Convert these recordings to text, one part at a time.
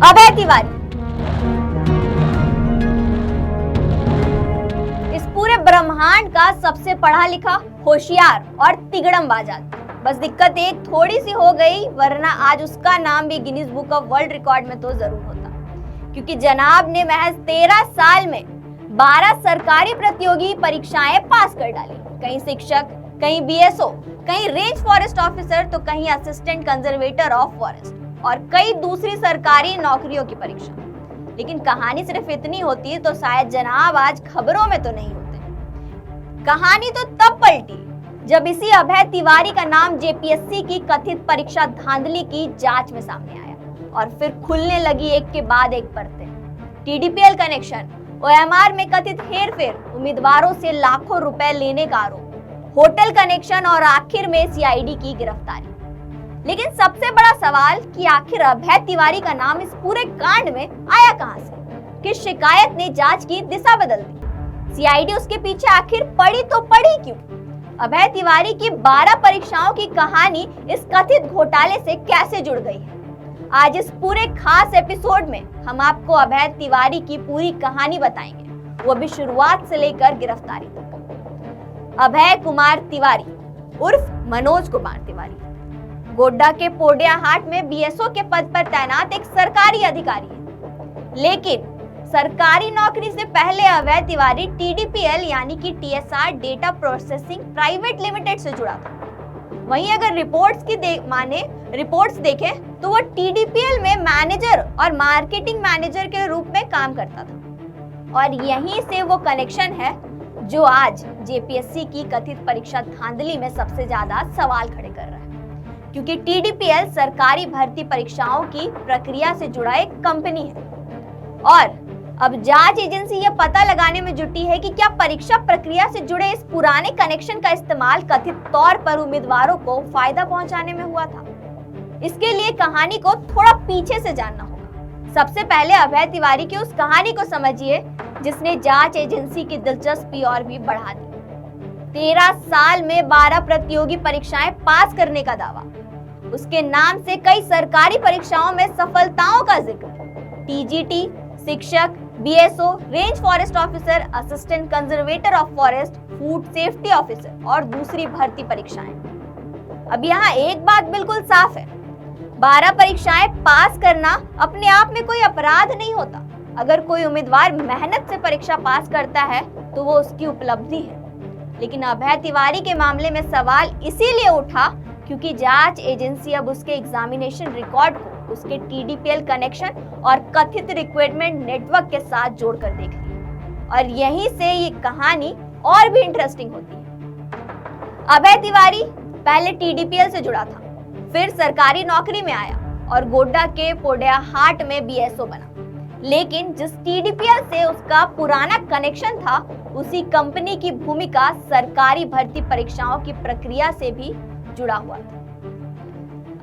अभय तिवारी इस पूरे ब्रह्मांड का सबसे पढ़ा लिखा, होशियार और तिगड़मबाज आदमी। बस दिक्कत एक थोड़ी सी हो गई, वरना आज उसका नाम भी Guinness book of world record में तो जरूर होता, क्योंकि जनाब ने महज 13 साल में 12 सरकारी प्रतियोगी परीक्षाएं पास कर डाली। कहीं शिक्षक, कहीं बीएसओ, कहीं रेंज फॉरेस्ट ऑफिसर, तो कहीं असिस्टेंट कंजर्वेटर ऑफ फॉरेस्ट और कई दूसरी सरकारी नौकरियों की परीक्षा। लेकिन कहानी सिर्फ इतनी होती तो शायद जनाब आज खबरों में तो नहीं होते। कहानी तो तब पलटी जब इसी अभय तिवारी का नाम जेपीएससी की कथित परीक्षा धांधली की जांच में सामने आया और फिर खुलने लगी एक के बाद एक परतें। टीडीपीएल कनेक्शन, ओएमआर में कथित हेरफेर, उम्मीदवारों से लाखों रुपए लेने का आरोप, होटल कनेक्शन और आखिर में सीआईडी की गिरफ्तारी। लेकिन सबसे बड़ा सवाल कि आखिर अभय तिवारी का नाम इस पूरे कांड में आया कहां से? किस शिकायत ने जांच की दिशा बदल दी? सीआईडी उसके पीछे आखिर पड़ी तो पड़ी क्यों? अभय तिवारी की 12 परीक्षाओं की कहानी इस कथित घोटाले से कैसे जुड़ गई है? आज इस पूरे खास एपिसोड में हम आपको अभय तिवारी की पूरी कहानी बताएंगे, वो भी शुरुआत से लेकर गिरफ्तारी तक। अभय कुमार तिवारी उर्फ मनोज कुमार तिवारी गोड्डा के पोडिया हाट में बीएसओ के पद पर तैनात एक सरकारी अधिकारी है। लेकिन सरकारी नौकरी से पहले अभय तिवारी टीडीपीएल यानी कि TSR data processing private limited से जुड़ा था। वहीं अगर रिपोर्ट्स देखें तो वो टीडीपीएल में मैनेजर और मार्केटिंग मैनेजर के रूप में काम करता था। और यहीं से वो कनेक्शन है जो आज जेपीएससी की कथित परीक्षा धांधली में सबसे ज्यादा सवाल खड़े कर रहा है, क्योंकि टीडीपीएल सरकारी भर्ती परीक्षाओं की प्रक्रिया से जुड़ा एक कंपनी है। और अब जांच एजेंसी यह पता लगाने में जुटी है कि क्या परीक्षा प्रक्रिया से जुड़े इस पुराने कनेक्शन का इस्तेमाल कथित तौर पर उम्मीदवारों को फायदा पहुंचाने में हुआ था। इसके लिए कहानी को थोड़ा पीछे से जानना होगा। सबसे पहले अभय तिवारी की उस कहानी को समझिए जिसने जांच एजेंसी की दिलचस्पी और भी बढ़ा दी। 13 साल में 12 प्रतियोगी परीक्षाएं पास करने का दावा, उसके नाम से कई सरकारी परीक्षाओं में सफलताओं का जिक्र, टीजीटी, शिक्षक, BSO, range forest officer, assistant conservator of forest, food safety officer और दूसरी भर्ती परीक्षाएं। अब यहाँ एक बात बिल्कुल साफ है, 12 परीक्षाएं पास करना अपने आप में कोई अपराध नहीं होता। अगर कोई उम्मीदवार मेहनत से परीक्षा पास करता है तो वो उसकी उपलब्धि है। लेकिन अभय तिवारी के मामले में सवाल इसीलिए उठा क्योंकि जांच एजेंसी अब उसके एग्जामिनेशन रिकॉर्ड को उसके टीडीपीएल कनेक्शन और कथित रिक्रूटमेंट नेटवर्क के साथ जोड़कर देख रही है। और यहीं से ये कहानी और भी इंटरेस्टिंग होती है। अभय तिवारी पहले टीडीपीएल से जुड़ा था, फिर सरकारी नौकरी में आया और गोड्डा के पोडिया हाट में बीएसओ बना। लेकिन जिस टीडीपीएल से उसका पुराना कनेक्शन था, उसी कंपनी की भूमिका सरकारी भर्ती परीक्षाओं की प्रक्रिया से भी जुड़ा हुआ था।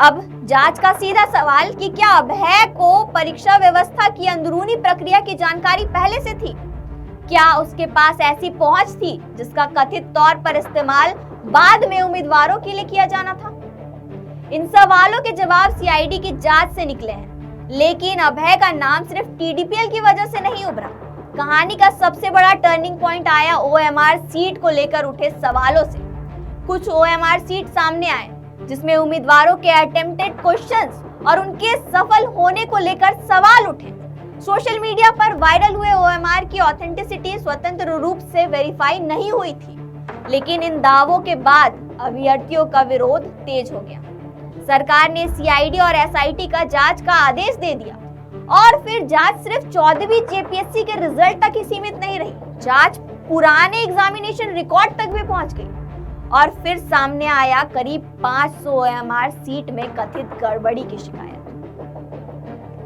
अब जांच का सीधा सवाल कि क्या अभय को परीक्षा व्यवस्था की अंदरूनी प्रक्रिया की जानकारी पहले से थी? क्या उसके पास ऐसी पहुंच थी जिसका कथित तौर पर इस्तेमाल बाद में उम्मीदवारों के लिए किया जाना था? इन सवालों के जवाब सीआईडी की जांच से निकले हैं। लेकिन अभय का नाम सिर्फ टीडीपीएल की वजह से नहीं उभरा। कहानी का सबसे बड़ा टर्निंग पॉइंट आया ओएमआर सीट को लेकर उठे सवालों से। कुछ ओएमआर सीट सामने आए जिसमें उम्मीदवारों के अटेम्प्टेड क्वेश्चंस और उनके सफल होने को लेकर सवाल उठे। सोशल मीडिया पर वायरल हुए ओएमआर की ऑथेंटिसिटी स्वतंत्र रूप से वेरीफाई नहीं हुई थी, लेकिन इन दावों के बाद अभ्यर्थियों का विरोध तेज हो गया। सरकार ने सीआईडी और एसआईटी का जांच का आदेश दे दिया और फिर जांच सिर्फ 14वीं जेपीएससी के रिजल्ट तक ही सीमित नहीं रही, जांच पुराने एग्जामिनेशन रिकॉर्ड तक भी पहुंच गई। और फिर सामने आया करीब 500 ओएमआर सीट में कथित गड़बड़ी की शिकायत।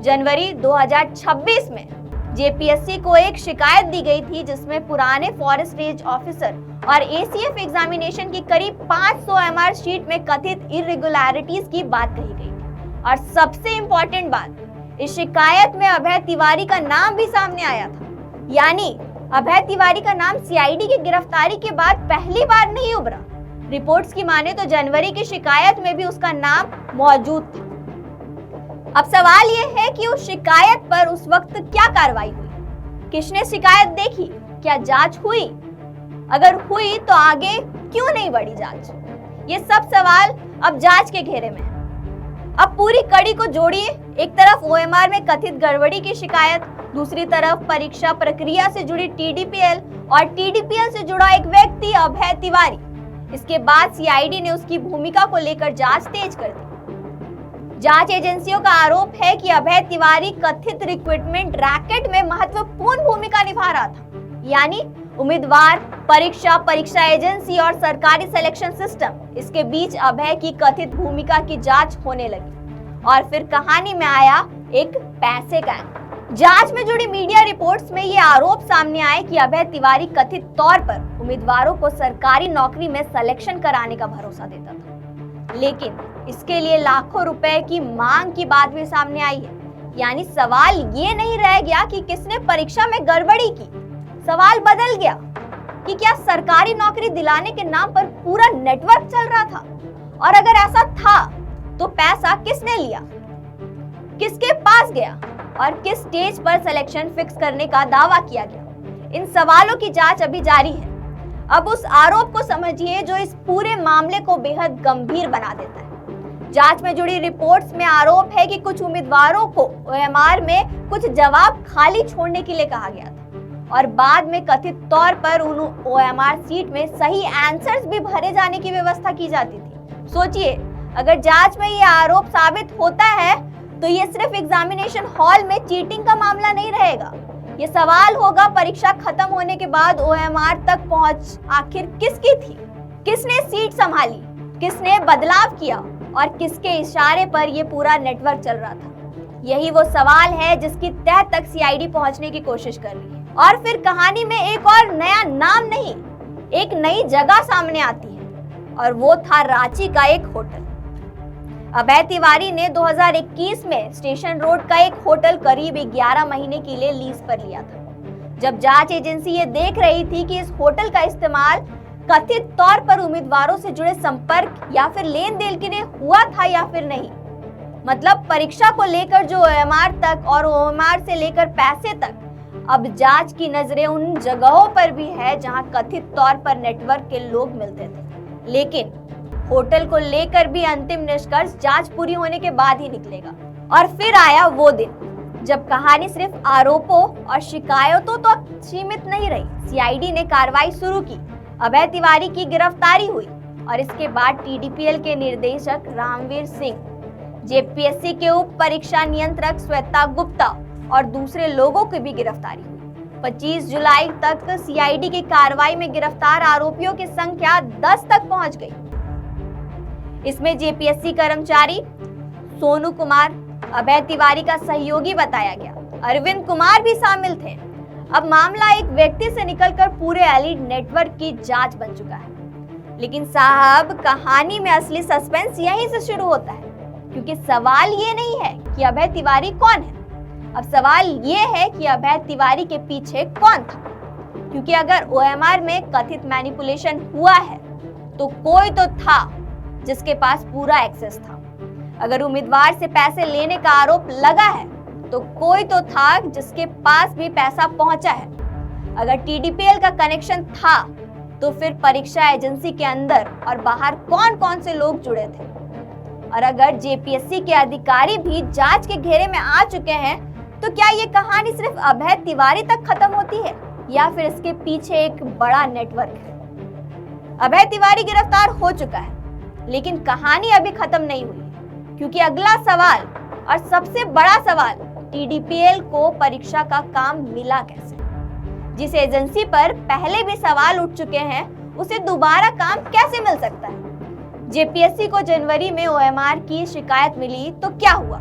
जनवरी 2026 में जेपीएससी को एक शिकायत दी गई थी जिसमें पुराने फॉरेस्ट रेंज ऑफिसर और एसीएफ एग्जामिनेशन की करीब 500 ओएमआर शीट में कथित इरेगुलरिटीज की बात कही गई थी। और सबसे इंपॉर्टेंट बात, इस शिकायत में अभय तिवारी का नाम भी सामने आया था। यानी अभय तिवारी का नाम सीआईडी की गिरफ्तारी के बाद पहली बार नहीं उभरा। रिपोर्ट्स की माने तो जनवरी की शिकायत में भी उसका नाम मौजूद था। अब सवाल ये है कि उस शिकायत पर उस वक्त क्या कार्रवाई हुई, किसने शिकायत देखी, क्या जांच हुई, अगर हुई तो आगे क्यों नहीं बढ़ी जांच? ये सब सवाल अब जांच के घेरे में है। अब पूरी कड़ी को जोड़िए, एक तरफ ओएमआर में कथित गड़बड़ी की शिकायत, दूसरी तरफ परीक्षा प्रक्रिया से जुड़ी टीडीपीएल और टीडीपीएल से जुड़ा एक व्यक्ति अभय तिवारी। इसके बाद सीआईडी ने उसकी भूमिका को लेकर जांच तेज कर दी। जांच एजेंसियों का आरोप है कि अभय तिवारी कथित रिक्रूटमेंट रैकेट में महत्वपूर्ण भूमिका निभा रहा था, यानी उम्मीदवार, परीक्षा एजेंसी और सरकारी सिलेक्शन सिस्टम, इसके बीच अभय की कथित भूमिका की जांच होने लगी। और फिर कहानी में आया एक पैसे का एंगल। जांच में जुड़ी मीडिया रिपोर्ट्स में ये आरोप सामने आए कि अभय तिवारी कथित तौर पर उम्मीदवारों को सरकारी नौकरी में सिलेक्शन कराने का भरोसा देता था, लेकिन इसके लिए लाखों रुपए की मांग की बात भी सामने आई है। यानी सवाल ये नहीं रह गया कि किसने परीक्षा में गड़बड़ी की, सवाल बदल गया कि क्या सरकारी नौकरी दिलाने के नाम पर पूरा नेटवर्क चल रहा था, और अगर ऐसा था तो पैसा किसने लिया, किसके पास गया और किस स्टेज पर सिलेक्शन फिक्स करने का दावा किया गया। इन सवालों की जांच अभी जारी है। अब उस आरोप को समझिए जो इस पूरे मामले को बेहद गंभीर बना देता है। जांच में जुड़ी रिपोर्ट्स में आरोप है कि कुछ उम्मीदवारों को ओएमआर में कुछ जवाब खाली छोड़ने के लिए कहा गया था और बाद में कथित तौर पर उन ओएमआर सीट में सही आंसर्स भी भरे जाने की व्यवस्था की जाती थी। सोचिए, अगर जांच में ये आरोप साबित होता है तो ये सिर्फ एग्जामिनेशन हॉल में चीटिंग का मामला नहीं रहेगा। ये सवाल होगा परीक्षा खत्म होने के बाद ओएमआर तक पहुंच आखिर किसकी थी, किसने सीट संभाली, किसने बदलाव किया और किसके इशारे पर ये पूरा नेटवर्क चल रहा था। यही वो सवाल है जिसकी तह तक सीआईडी पहुंचने की कोशिश कर रही है। और फिर कहानी में एक और नया नाम नहीं, एक नई जगह सामने आती है और वो था रांची का एक होटल। अभय तिवारी ने 2021 में स्टेशन रोड का एक होटल करीब 11 महीने के लिए लीज पर लिया था। जब जांच एजेंसी ये देख रही थी कि इस होटल का इस्तेमाल कथित तौर पर उम्मीदवारों से जुड़े संपर्क या फिर लेन देन के लिए हुआ था या फिर नहीं, मतलब परीक्षा को लेकर जो ओएमआर तक और ओएमआर से लेकर पैसे तक, अब जांच की नजरें उन जगहों पर भी है जहां कथित तौर पर नेटवर्क के लोग मिलते थे। लेकिन होटल को लेकर भी अंतिम निष्कर्ष जांच पूरी होने के बाद ही निकलेगा। और फिर आया वो दिन जब कहानी सिर्फ आरोपों और शिकायतों तो सीमित नहीं रही। सीआईडी ने कार्रवाई शुरू की, अभय तिवारी की गिरफ्तारी हुई और इसके बाद टीडीपीएल के निर्देशक रामवीर सिंह, जेपीएससी के उप परीक्षा नियंत्रक श्वेता गुप्ता और दूसरे लोगों की भी गिरफ्तारी हुई। 25 जुलाई तक सीआईडी की कार्रवाई में गिरफ्तार आरोपियों की संख्या 10 तक पहुंच गई। इसमें जेपीएससी कर्मचारी सोनू कुमार, अभय तिवारी का सहयोगी बताया गया, अरविंद कुमार भी शामिल थे। अब मामला एक व्यक्ति से निकलकर पूरे एलीट नेटवर्क की जांच बन चुका है। लेकिन साहब, कहानी में असली सस्पेंस यहीं से शुरू होता है, क्योंकि सवाल ये नहीं है कि अभय तिवारी कौन है, अब सवाल ये है कि अभय तिवारी के पीछे कौन था। क्योंकि अगर ओएमआर में कथित मैनिपुलेशन हुआ है तो कोई तो था जिसके पास पूरा एक्सेस था। अगर उम्मीदवार से पैसे लेने का आरोप लगा है तो कोई तो था जिसके पास भी पैसा पहुंचा है। अगर टीडीपीएल का कनेक्शन था तो फिर परीक्षा एजेंसी के अंदर और बाहर कौन कौन से लोग जुड़े थे। और अगर जेपीएससी के अधिकारी भी जांच के घेरे में आ चुके हैं तो क्या ये कहानी सिर्फ अभय तिवारी तक खत्म होती है या फिर इसके पीछे एक बड़ा नेटवर्क है? अभय तिवारी गिरफ्तार हो चुका है, लेकिन कहानी अभी खत्म नहीं हुई, क्योंकि अगला सवाल और सबसे बड़ा सवाल, टीडीपीएल को परीक्षा का काम मिला कैसे? जिस एजेंसी पर पहले भी सवाल उठ चुके हैं उसे दोबारा काम कैसे मिल सकता है? जेपीएससी को जनवरी में ओएमआर की शिकायत मिली तो क्या हुआ?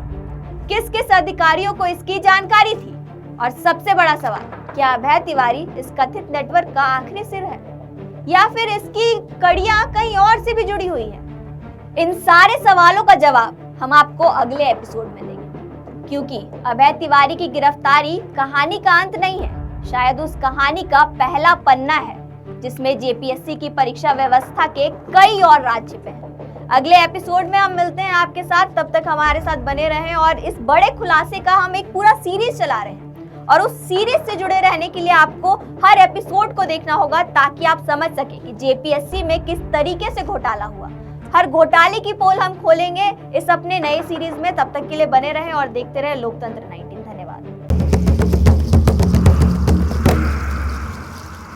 किस किस अधिकारियों को इसकी जानकारी थी? और सबसे बड़ा सवाल, क्या अभय तिवारी इस कथित नेटवर्क का आखिरी सिर है या फिर इसकी कड़ियां कहीं और से भी जुड़ी हुई हैं? इन सारे सवालों का जवाब हम आपको अगले एपिसोड में देंगे, क्योंकि अभय तिवारी की गिरफ्तारी कहानी का अंत नहीं है, शायद उस कहानी का पहला पन्ना है जिसमें जेपीएससी की परीक्षा व्यवस्था के कई और राज छिपे हैं। अगले एपिसोड में हम मिलते हैं आपके साथ, तब तक हमारे साथ बने रहें। और इस बड़े खुलासे का हम एक पूरा सीरीज चला रहे हैं और उस सीरीज से जुड़े रहने के लिए आपको हर एपिसोड को देखना होगा, ताकि आप समझ सके कि जेपीएससी में किस तरीके से घोटाला हुआ। हर घोटाले की पोल हम खोलेंगे इस अपने नए सीरीज में। तब तक के लिए बने रहें और देखते रहें लोकतंत्र 19।